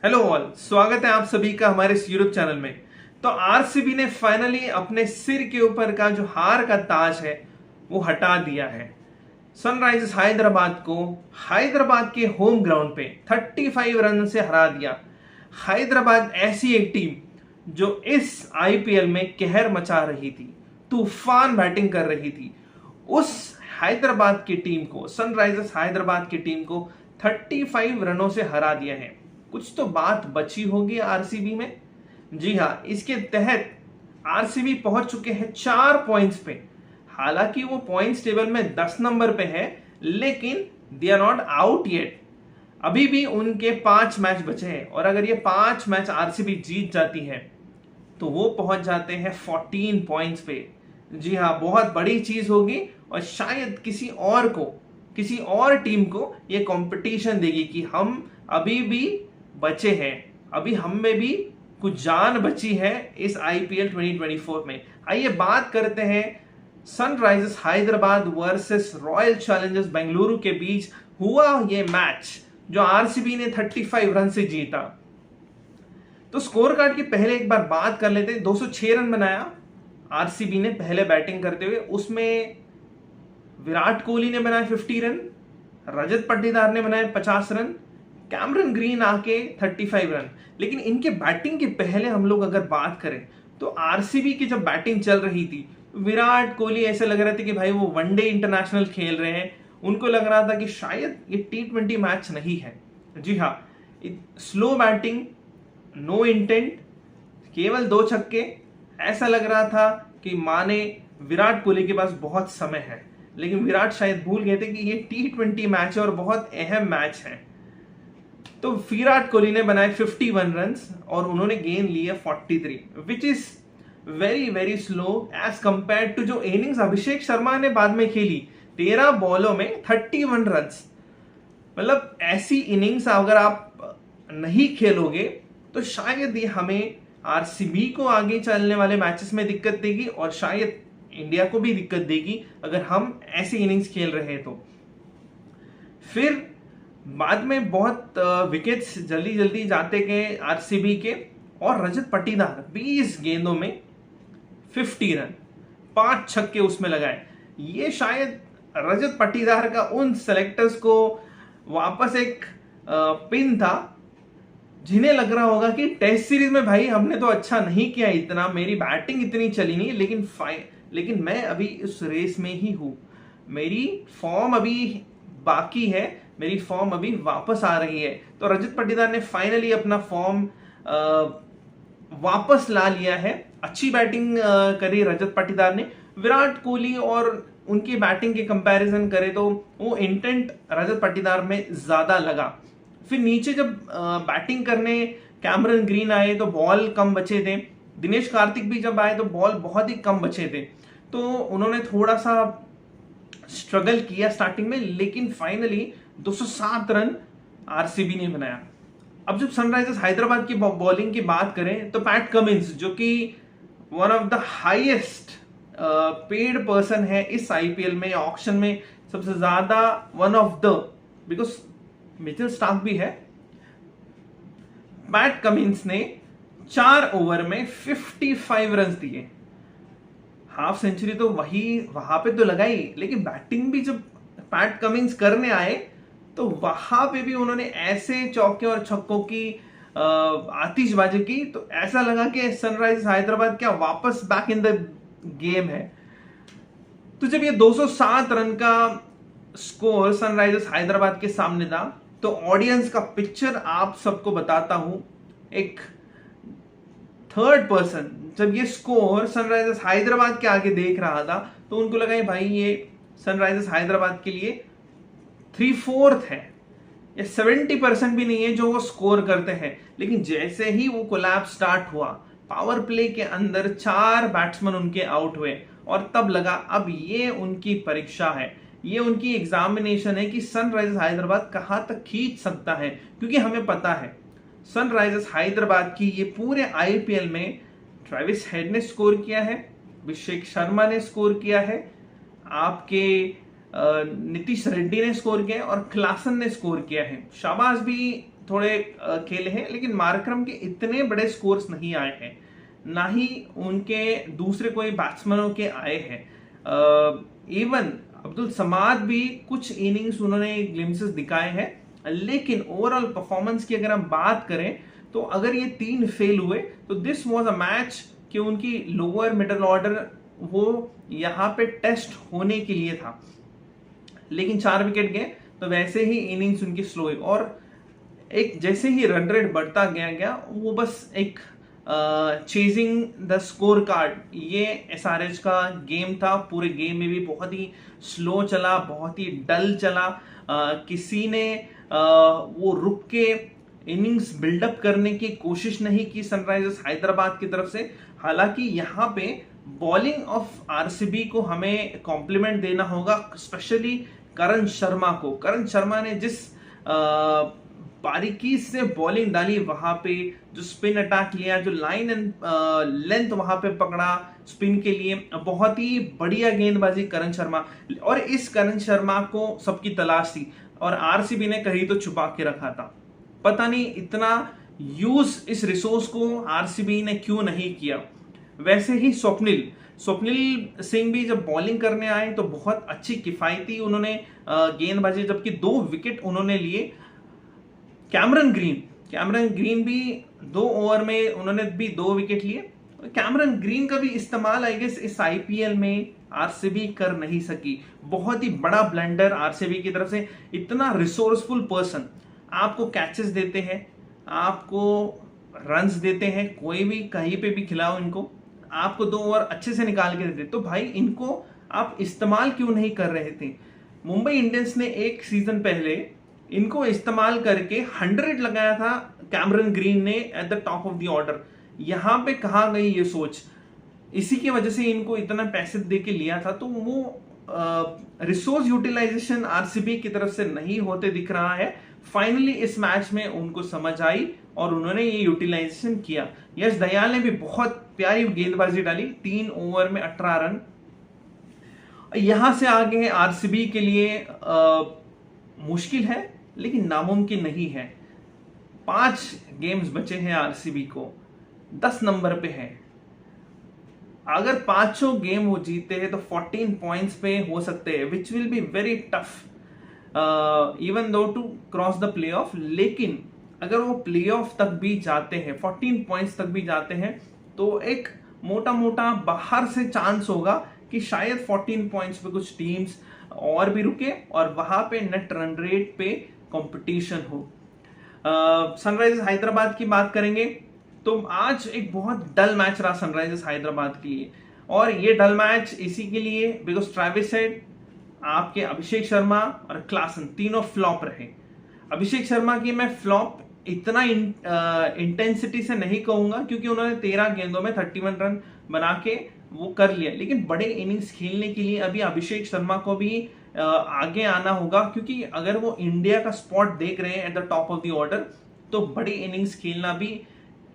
Hello all, स्वागत है आप सभी का हमारे इस यूट्यूब चैनल में। तो आरसीबी ने फाइनली अपने सिर के ऊपर का जो हार का ताज है वो हटा दिया है। सनराइजर्स हैदराबाद को हैदराबाद के होम ग्राउंड पे 35 रन से हरा दिया। हैदराबाद ऐसी एक टीम जो इस आईपीएल में कहर मचा रही थी, तूफान बैटिंग कर रही थी, उस हैदराबाद की टीम को, सनराइजर्स हैदराबाद की टीम को 35 रनों से हरा दिया है। कुछ तो बात बची होगी आरसीबी में। जी हाँ, इसके तहत आरसीबी पहुंच चुके हैं 4 पॉइंट्स पे। हालांकि वो पॉइंट्स टेबल में 10 नंबर पे है, लेकिन they are not out yet. अभी भी उनके 5 मैच बचे हैं और अगर ये 5 मैच आरसीबी जीत जाती है तो वो पहुंच जाते हैं 14 पॉइंट्स पे। जी हाँ, बहुत बड़ी चीज होगी और शायद किसी और टीम को ये कंपटीशन देगी कि हम अभी भी बचे हैं, अभी हम में भी कुछ जान बची है इस आईपीएल 2024 में। आइए बात करते हैं Sunrisers Hyderabad versus royal Challengers Bengaluru के बीच हुआ ये मैच जो आरसीबी ने 35 रन से जीता। तो स्कोर कार्ड की पहले एक बार बात कर लेते हैं। 206 रन बनाया आरसीबी ने पहले बैटिंग करते हुए। उसमें विराट कोहली ने बनाए 50 रन, रजत पाटीदार ने बनाए 50 रन, कैमरन ग्रीन आके 35 रन। लेकिन इनके बैटिंग के पहले हम लोग अगर बात करें तो आरसीबी की जब बैटिंग चल रही थी, विराट कोहली ऐसे लग रहे थे कि भाई वो वनडे इंटरनेशनल खेल रहे हैं। उनको लग रहा था कि शायद ये T20 मैच नहीं है। जी हाँ, स्लो बैटिंग, नो इंटेंट, केवल 2 छक्के। ऐसा लग रहा था कि माने विराट कोहली के पास बहुत समय है, लेकिन विराट शायद भूल गए थे कि ये T20 मैच है और बहुत अहम मैच है। तो विराट कोहली ने बनाए 51 रन्स और उन्होंने गेंद लिए 43, which is very very slow as compare to जो इनिंग्स अभिषेक शर्मा ने बाद में खेली 13 बॉलों में 31 रन्स। मतलब ऐसी इनिंग्स अगर आप नहीं खेलोगे तो शायद ये हमें आरसीबी को आगे चलने वाले मैचेस में दिक्कत देगी और शायद इंडिया को भी दिक्कत देगी अगर हम ऐसी इनिंग्स खेल रहे हैं। तो फिर बाद में बहुत विकेट्स जल्दी जल्दी जाते गए आरसीबी के और रजत पाटीदार 20 गेंदों में 50 रन, 5 छक्के उसमें लगाए। ये शायद रजत पाटीदार का उन सेलेक्टर्स को वापस एक पिन था जिन्हें लग रहा होगा कि टेस्ट सीरीज में भाई हमने तो अच्छा नहीं किया, इतना मेरी बैटिंग इतनी चली नहीं, लेकिन मैं अभी इस रेस में ही हूं, मेरी फॉर्म अभी बाकी है, मेरी फॉर्म अभी वापस आ रही है। तो रजत पाटीदार ने फाइनली अपना फॉर्म वापस ला लिया है। अच्छी बैटिंग करी रजत पाटीदार ने। विराट कोहली और उनकी बैटिंग के कंपैरिजन करें तो वो इंटेंट रजत पाटीदार में ज्यादा लगा। फिर नीचे जब बैटिंग करने कैमरन ग्रीन आए तो बॉल कम बचे थे। दिनेश कार्तिक भी जब आए तो बॉल बहुत ही कम बचे थे, तो उन्होंने थोड़ा सा स्ट्रगल किया स्टार्टिंग में, लेकिन फाइनली 207 रन आरसीबी ने बनाया। अब जब सनराइजर्स हैदराबाद की बॉलिंग की बात करें तो पैट कमिंस, जो कि one of the highest paid person है इस आईपीएल में, ऑक्शन में सबसे ज्यादा one of the, because Mitchell Starc भी है। पैट कमिंस ने 4 ओवर में 55 रन दिए। हाफ सेंचुरी तो वहां पे तो लगाई, लेकिन बैटिंग भी जब पैट कमिंस करने आए तो वहां पे भी उन्होंने ऐसे चौके और छक्कों की आतिशबाजी की, तो ऐसा लगा कि सनराइजर्स हैदराबाद क्या वापस बैक इन द गेम है। तो जब ये 207 रन का स्कोर सनराइजर्स हैदराबाद के सामने था तो ऑडियंस का पिक्चर आप सबको बताता हूं। एक थर्ड पर्सन जब ये स्कोर सनराइजर्स हैदराबाद के आगे देख रहा था तो उनको लगा भाई ये सनराइजर्स हैदराबाद के लिए 3/4 है या 70% भी नहीं है जो वो स्कोर करते हैं। लेकिन जैसे ही वो कोलैप्स स्टार्ट हुआ, पावर प्ले के अंदर 4 बैट्समैन उनके आउट हुए और तब लगा अब ये उनकी परीक्षा है, ये उनकी एग्जामिनेशन है कि सनराइजर्स हैदराबाद कहां तक खींच सकता है। क्योंकि हमें पता है सनराइजर्स हैदराबाद की ये पूरे आईपीएल में ट्रेविस हेड ने स्कोर किया है, अभिषेक शर्मा ने स्कोर किया है, आपके नीतीश रेड्डी ने स्कोर किया है और क्लासन ने स्कोर किया है। शाबाश भी थोड़े खेले हैं, लेकिन मार्करम के इतने बड़े स्कोर्स नहीं आए हैं, ना ही उनके दूसरे कोई बैट्समैनों के आए हैं। इवन अब्दुल समाद भी कुछ इनिंग्स उन्होंने ग्लिम्सेस दिखाए हैं, लेकिन ओवरऑल परफॉर्मेंस की अगर हम बात करें तो अगर ये 3 फेल हुए तो दिस वाज अ मैच कि उनकी लोअर मिडिल ऑर्डर वो यहाँ पे टेस्ट होने के लिए था, लेकिन 4 विकेट गए तो वैसे ही इनिंग्स उनकी स्लो हुई और एक जैसे ही रन रेट बढ़ता गया वो बस एक चेजिंग द स्कोर कार्ड, ये एसआरएच का गेम था। पूरे गेम में भी बहुत ही स्लो चला, बहुत ही डल चला। किसी ने वो रुक के इनिंग्स बिल्डअप करने की कोशिश नहीं की सनराइजर्स हैदराबाद की तरफ से। हालांकि यहाँ पे बॉलिंग ऑफ आरसीबी को हमें कॉम्प्लीमेंट देना होगा, स्पेशली करण शर्मा को। करण शर्मा ने जिस बारीकी से बॉलिंग डाली वहां पे, जो स्पिन अटैक लिया, जो लाइन एंड लेंथ वहां पे पकड़ा स्पिन के लिए, बहुत ही बढ़िया गेंदबाजी करण शर्मा। और इस करण शर्मा को सबकी तलाश थी और आरसीबी ने कहीं तो छुपा के रखा था। पता नहीं इतना यूज इस रिसोर्स को आरसीबी ने क्यों नहीं किया। वैसे ही स्वप्निल सिंह भी जब बॉलिंग करने आए तो बहुत अच्छी किफायती उन्होंने गेंदबाजी, जबकि 2 विकेट उन्होंने लिए। कैमरन ग्रीन भी 2 ओवर में उन्होंने भी 2 विकेट लिए। कैमरन ग्रीन का भी इस्तेमाल आई गेस इस आईपीएल में आरसीबी कर नहीं सकी। बहुत ही बड़ा ब्लंडर आरसीबी की तरफ से। इतना रिसोर्सफुल पर्सन आपको कैचेस देते हैं, आपको रन्स देते हैं, कोई भी कहीं पे भी खिलाओ इनको, आपको 2 ओवर अच्छे से निकाल के देते, तो भाई इनको आप इस्तेमाल क्यों नहीं कर रहे थे। मुंबई इंडियंस ने एक सीजन पहले इनको इस्तेमाल करके 100 लगाया था कैमरन ग्रीन ने at the top of the order. यहां पे कहां गई ये सोच। इसी की वजह से इनको इतना पैसे दे के लिया था, तो वो रिसोर्स यूटिलाइजेशन आरसीबी की तरफ से नहीं होते दिख रहा है। फाइनली इस मैच में उनको समझ आई और उन्होंने ये यूटिलाइजेशन किया। यश दयाल ने भी बहुत प्यारी गेंदबाजी डाली, 3 ओवर में 18 रन। यहां से आगे आरसीबी के लिए मुश्किल है लेकिन नामुमकिन नहीं है। 5 गेम्स बचे हैं आरसीबी को, 10 नंबर पे है। अगर 5 गेम वो जीते हैं तो 14 पॉइंट्स पे हो सकते हैं, which will be very tough even though to cross the playoff. लेकिन अगर वो प्ले ऑफ तक भी जाते हैं, 14 पॉइंट्स तक भी जाते हैं, तो एक मोटा मोटा बाहर से चांस होगा कि शायद 14 पॉइंट्स पे कुछ टीम्स और भी रुके और वहां पे नेट रन रेट पे कंपटीशन हो। सनराइजर्स हैदराबाद की बात करेंगे तो आज एक बहुत डल मैच रहा सनराइजर्स हैदराबाद के लिए, और ये डल मैच इसी के लिए बिकॉज ट्रेविस हेड, आपके अभिषेक शर्मा और क्लासन तीनों फ्लॉप रहे। अभिषेक शर्मा की मैं फ्लॉप इतना इंटेंसिटी से नहीं कहूंगा क्योंकि उन्होंने 13 गेंदों में 31 रन बना के वो कर लिया, लेकिन बड़े इनिंग्स खेलने के लिए अभी अभिषेक शर्मा को भी आगे आना होगा, क्योंकि अगर वो इंडिया का स्पॉट देख रहे हैं at the top of the order, तो बड़ी इनिंग्स खेलना भी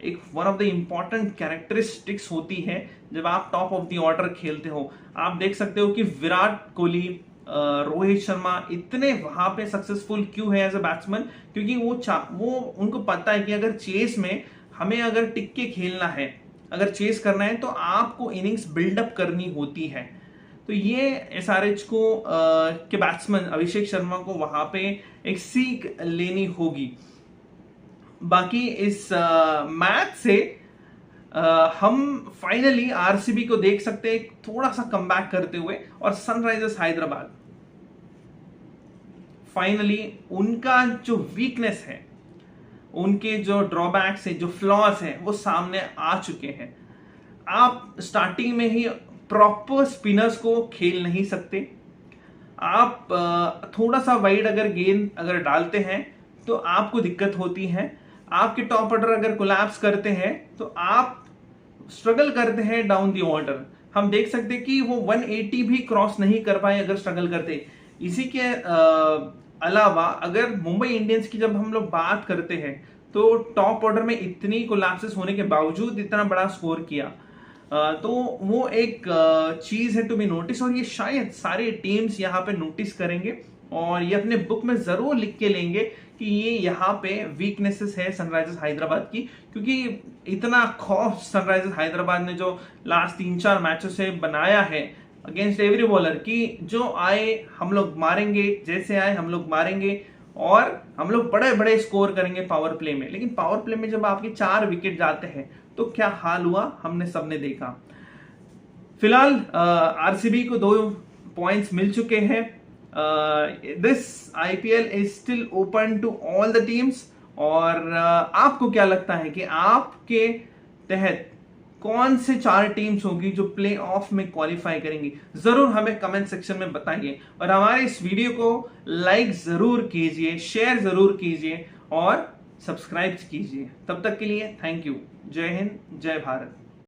एक one of the important characteristics होती है जब आप टॉप ऑफ द ऑर्डर खेलते हो। आप देख सकते हो कि विराट कोहली, रोहित शर्मा इतने वहां पे सक्सेसफुल क्यों है एज अ बैट्समैन, क्योंकि वो उनको पता है कि अगर चेस में हमें अगर टिक के खेलना है, अगर चेस करना है तो आपको इनिंग्स बिल्डअप करनी होती है। तो ये एसआरएच को के बैट्समैन अभिषेक शर्मा को वहां पे एक सीख लेनी होगी। बाकी इस मैच से हम फाइनली आरसीबी को देख सकते हैं थोड़ा सा कमबैक करते हुए, और सनराइजर्स हैदराबाद फाइनली उनका जो वीकनेस है, उनके जो ड्रॉबैक्स है, जो फ्लॉज हैं, वो सामने आ चुके हैं। आप स्टार्टिंग में ही प्रॉपर स्पिनर्स को खेल नहीं सकते। आप थोड़ा सा वाइड अगर गेंद अगर डालते हैं तो आपको दिक्कत होती है। आपके टॉप ऑर्डर अगर कोलैप्स करते हैं तो आप स्ट्रगल करते हैं डाउन दी ऑर्डर। हम देख सकते हैं कि वो 180 भी क्रॉस नहीं कर पाए अगर स्ट्रगल करते। इसी के अलावा अगर मुंबई इंडियंस की जब हम लोग बात करते हैं तो टॉप ऑर्डर में इतनी कोलैप्सेस होने के बावजूद इतना बड़ा स्कोर किया, तो वो एक चीज है टू बी नोटिस, और ये शायद सारे टीम्स यहाँ पे नोटिस करेंगे और ये अपने बुक में जरूर लिख के लेंगे कि ये यहाँ पे वीकनेसेस है सनराइजर्स हैदराबाद की, क्योंकि इतना खौफ सनराइजर्स हैदराबाद ने जो लास्ट 3-4 मैचों से बनाया है अगेंस्ट एवरी बॉलर कि जो आए हम लोग मारेंगे, जैसे आए हम लोग मारेंगे और हम लोग बड़े बड़े स्कोर करेंगे पावर प्ले में। लेकिन पावर प्ले में जब आपके 4 विकेट जाते हैं तो क्या हाल हुआ हमने सबने देखा। फिलहाल आरसीबी को 2 पॉइंट्स मिल चुके हैं। This IPL is still open to all the teams. और आपको क्या लगता है कि आपके तहत कौन से 4 टीम्स होगी जो प्ले ऑफ में क्वालिफाई करेंगी? जरूर हमें कमेंट सेक्शन में बताइए और हमारे इस वीडियो को लाइक जरूर कीजिए, शेयर जरूर कीजिए और सब्सक्राइब कीजिए। तब तक के लिए थैंक यू। जय हिंद, जय भारत।